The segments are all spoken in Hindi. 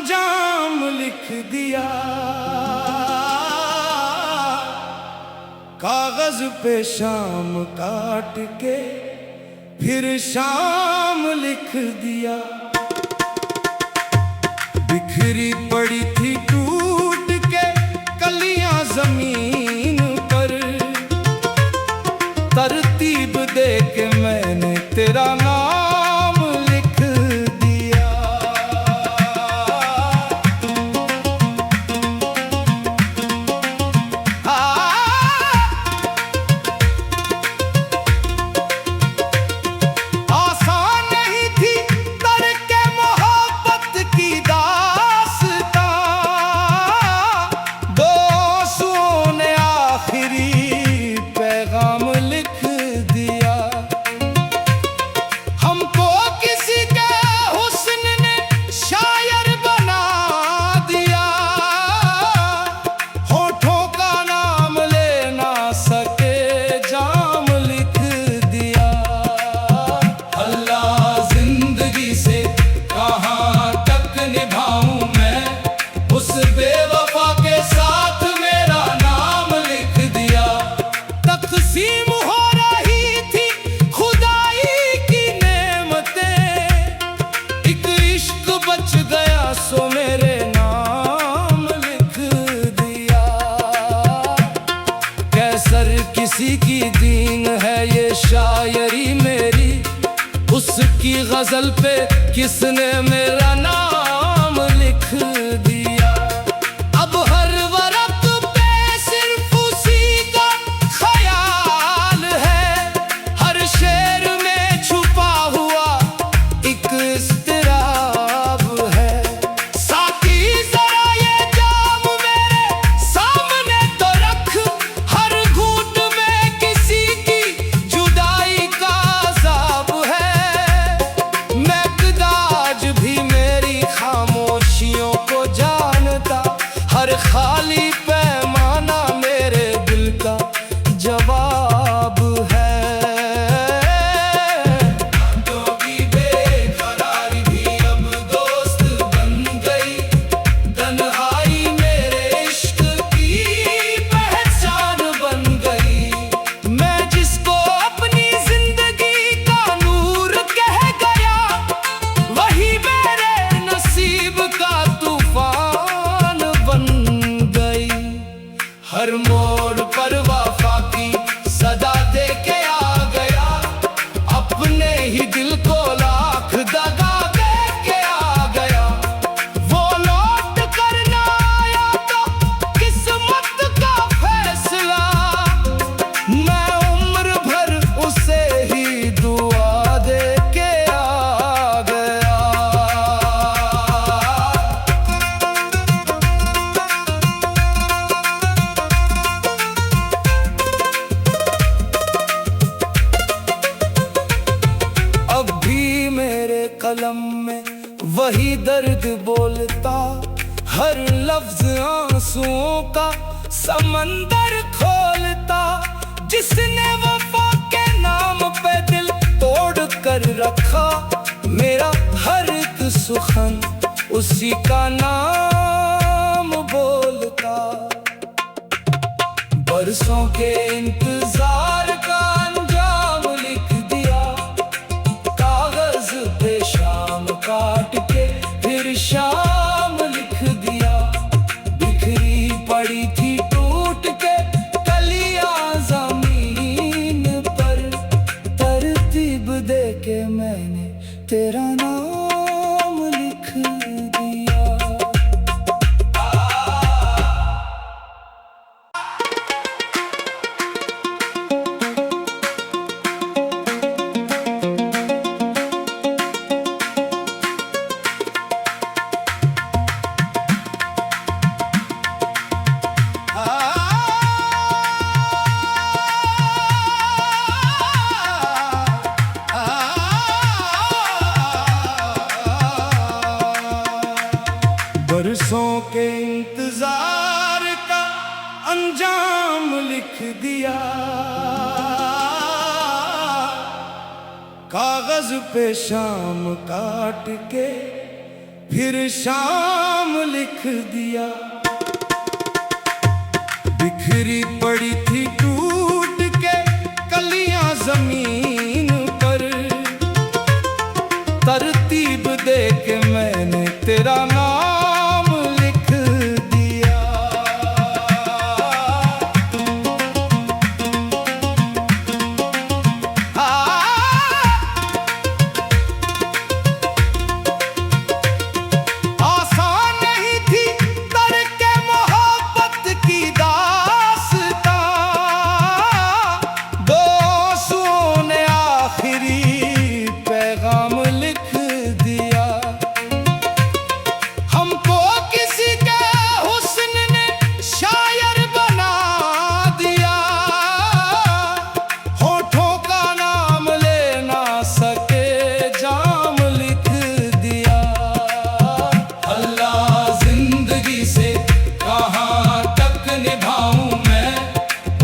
अंजाम लिख दिया। कागज पे शाम काट के फिर शाम लिख दिया। बिखरी पड़ी थी टूट के कलियां जमीन पर, तरतीब दे के मैंने तेरा नाम लिख दिया। आसान नहीं थी तरके मोहब्बत की दास्तां, दोस्तों ने आखिरी पैगाम लिख दिया। हमको किसी के हुस्न ने शायर बना दिया, होठों का नाम ले ना सके जाम लिख दिया। अल्लाह जिंदगी से कहाँ तक निभाऊं मैं, उस बेवफा के साथ मेरा नाम लिख दिया। तकसीम हो रही थी खुदाई की नेमतें, एक इश्क बच गया सो मेरे नाम लिख दिया। कैसर किसी की दीन है ये शायरी मेरी, उसकी गजल पे किसने मेरा नाम लिख दिया। अब हर वरक़ पे सिर्फ उसी का ख्याल है, हर शेर में छुपा हुआ एक इज़्तिराब है। साथी जरा ये जाम मेरे सामने तो रख, हर घूंट में किसी की जुदाई का अज़ाब है। मैकदाज भी मेरी खामोशियों को जानता, हर खाली पैमाना मेरे दिल का जवाब है। बातों की बेकरारी भी अब दोस्त बन गई, तन्हाई मेरे इश्क की पहचान बन गई। मैं जिसको अपनी जिंदगी का नूर कह गया, वही मेरे नसीब का तूफान बन गई। हर मोड़ पर वफा की सदा दे के आ गया, अपने ही दिल को लाख दगा दे के आ गया। वो लौट कर ना आया तो किस्मत का फैसला, मैं उम्र भर उसे ही दुआ दे के आ गया। अब भी मेरे कलम में वही दर्द बोलता, हर लफ्ज आंसुओं का समंदर खोलता। जिसने वफा के नाम पे दिल तोड़ कर रखा, मेरा हर एक सुखन उसी का नाम बोलता। बरसों के इंतजार का अंजाम लिख दिया, कागज पे शाम काट के फिर शाम लिख दिया। बिखरी पड़ी थी टूट के कलियां जमीन पर, तरतीब दे के मैंने तेरा नाम लिख दिया। बरसों के इंतजार का अंजाम लिख दिया। कागज पे शाम काट के फिर शाम लिख दिया। बिखरी पड़ी थी टूट के कलियां जमीन पर, तरतीब दे के मैंने तेरा नाम लिख दिया। आसान नहीं थी तरके मोहब्बत की दास्तां, दो आंसुओं ने आखिरी पैगाम लिख दिया। हमको किसी के हुस्न ने शायर बना दिया, होठों का नाम ले ना सके जाम लिख दिया। अल्लाह जिंदगी से कहाँ तक निभाऊं मैं,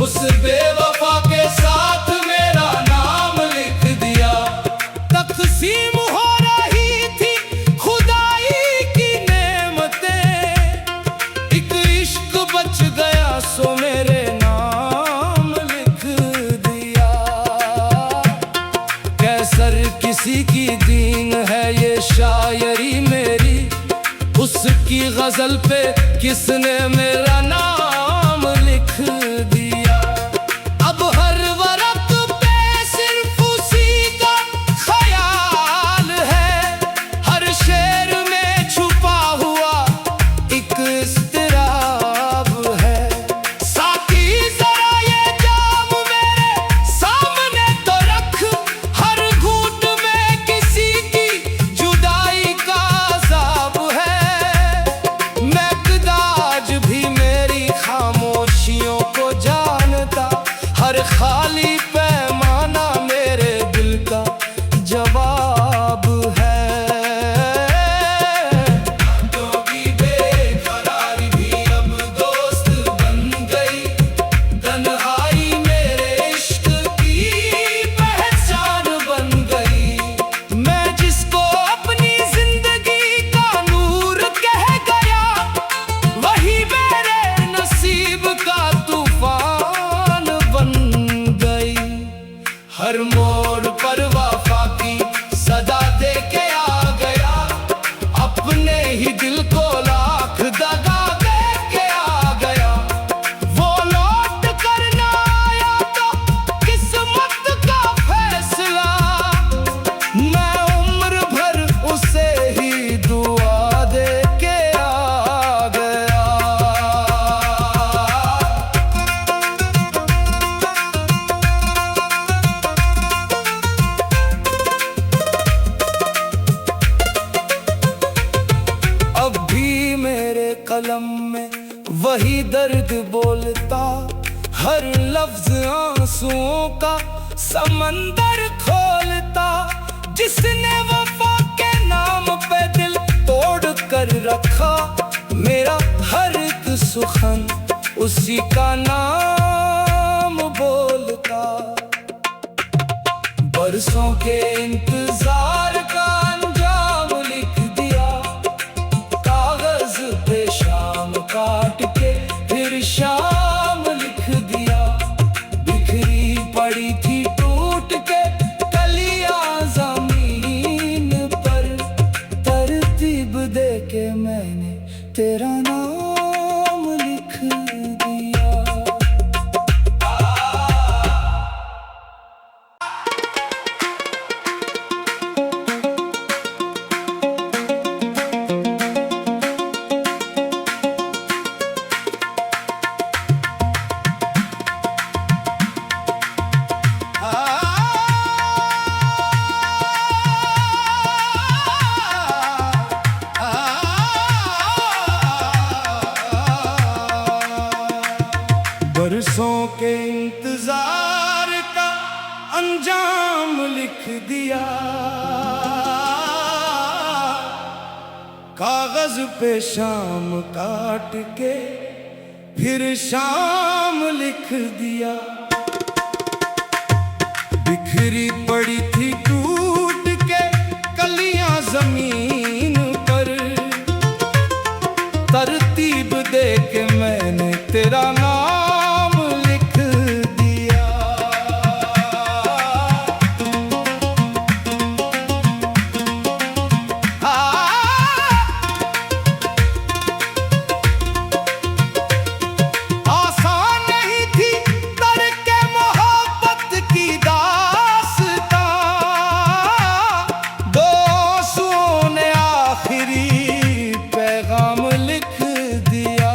उस बेवफा के साथ मेरा नाम लिख दिया। तकसीम हो रही थी खुदाई की नेमतें, एक इश्क बच गया सो मेरे नाम लिख दिया। कैसर किसी की दीन है ये शायरी मेरी, उसकी गजल पे किसने मेरा नाम लिख दिया। अब हर वरक़ पे सिर्फ उसी का ख्याल है, हर शेर में छुपा हुआ एक इज़्तिराब है। साथी जरा ये जाम मेरे सामने तो रख, हर घूंट में किसी की जुदाई का अज़ाब है। मैकदाज भी मेरी खामोशियों को जानता, हर खाली पैमाना मेरे दिल का जवाब है। आंखों की बेकरारी भी अब दोस्त बन गई, तन्हाई मेरे इश्क की पहचान बन गई। मैं जिसको अपनी जिंदगी का नूर कह गया, वही मेरे नसीब का तूफान बन गई। हर मोड़ पर वफा की सदा दे के आ गया, अपने ही दिल को लाख दगा दे के आ गया। वो लौट कर ना आया तो किस्मत का फैसला, मैं उम्र भर उसे ही दुआ दे के आ गया। अब भी मेरे कलम में वही दर्द बोलता, हर लफ्ज आंसुओं का समंदर खोलता। जिसने वफा के नाम पे दिल तोड़ कर रखा, मेरा हर एक सुखन उसी का नाम बोलता। बरसों के इंतजार का अंजाम लिख दिया, कागज पे शाम काट के फिर शाम लिख दिया। बिखरी पड़ी थी टूट के कलियां जमीन पर, तरतीब दे के मैंने तेरा नाम लिख दिया। बरसों के इंतजार का अंजाम लिख दिया, कागज पे शाम काट के फिर शाम लिख दिया। बिखरी पड़ी थी टूट के कलियां जमीन पर, तरतीब दे के मैंने तेरा नाम लिख दिया। आसान नहीं थी तर्क मोहब्बत की दास्तां, दोस्तों ने आखिरी पैगाम लिख दिया।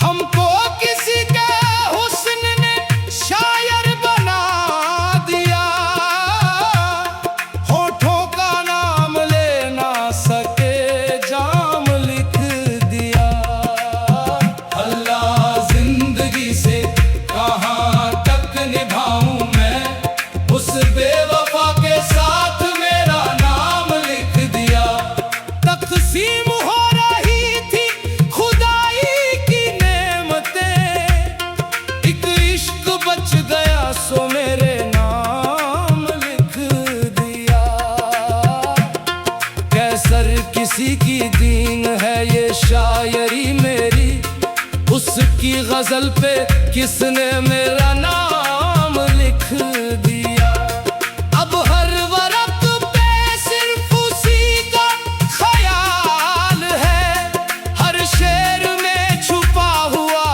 हमको किसी के हुस्न ने शायर बना दिया, होठों का नाम ले ना सके जाम लिख दिया। अल्लाह जिंदगी से कहाँ तक निभाऊं मैं, उस बेवफा के साथ मेरा नाम लिख दिया। तक़सीम हो रही थी खुदाई की नेमतें, एक इश्क बच गया सो मेरे नाम लिख दिया। कैसर किसी की दीन है ये शायरी मेरी, उसकी गजल पे किसने मेरा नाम लिख दिया। अब हर वरक़ पे सिर्फ उसी का ख्याल है, हर शेर में छुपा हुआ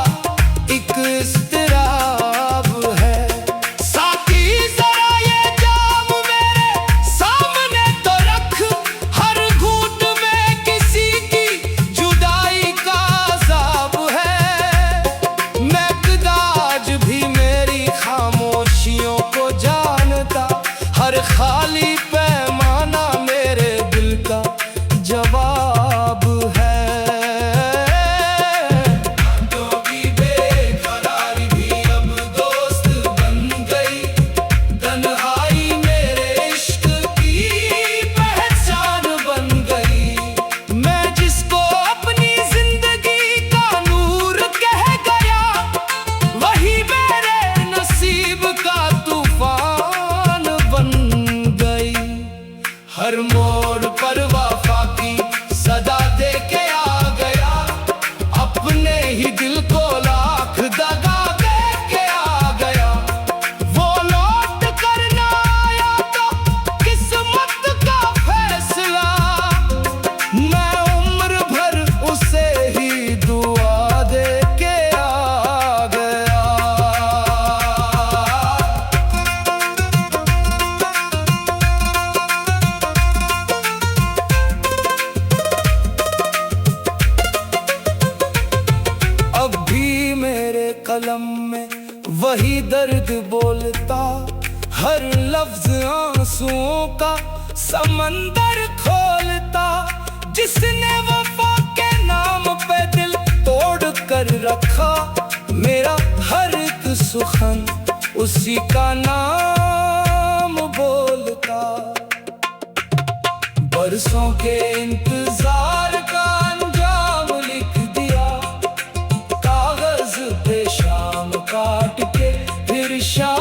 एक इज़्तिराब है। साथी जरा ये जाम मेरे सामने तो रख, हर घूंट में किसी की जुदाई का अज़ाब है। मकदाज भी मेरी खामोशियों को जानता, हर खाली पैमाना मेरे दिल का जवाब है। तो की बेकरारी भी अब दोस्त बन गई, तन्हाई मेरे इश्क की पहचान बन गई। मैं जिसको अपनी जिंदगी का नूर कह गया, वही मेरे नसीब का तूफान बन गई। हर मोड़ पर वफा की सदा दे के आ गया, अपने ही दिल को लाख दगा दे के आ गया। वो लौट कर ना आया तो किस्मत का फैसला, मैं उम्र भर उसे ही दुआ दे के आ गया। अब भी मेरे कलम में वही दर्द बोलता, हर लफ्ज आंसुओं का समंदर खोलता। जिसने वफा के नाम पे दिल तोड़ कर रखा, मेरा हर एक सुखन उसी का नाम बोलता। बरसों के इंतजार का अंजाम लिख दिया, कागज पे शाम काट के फिर शाम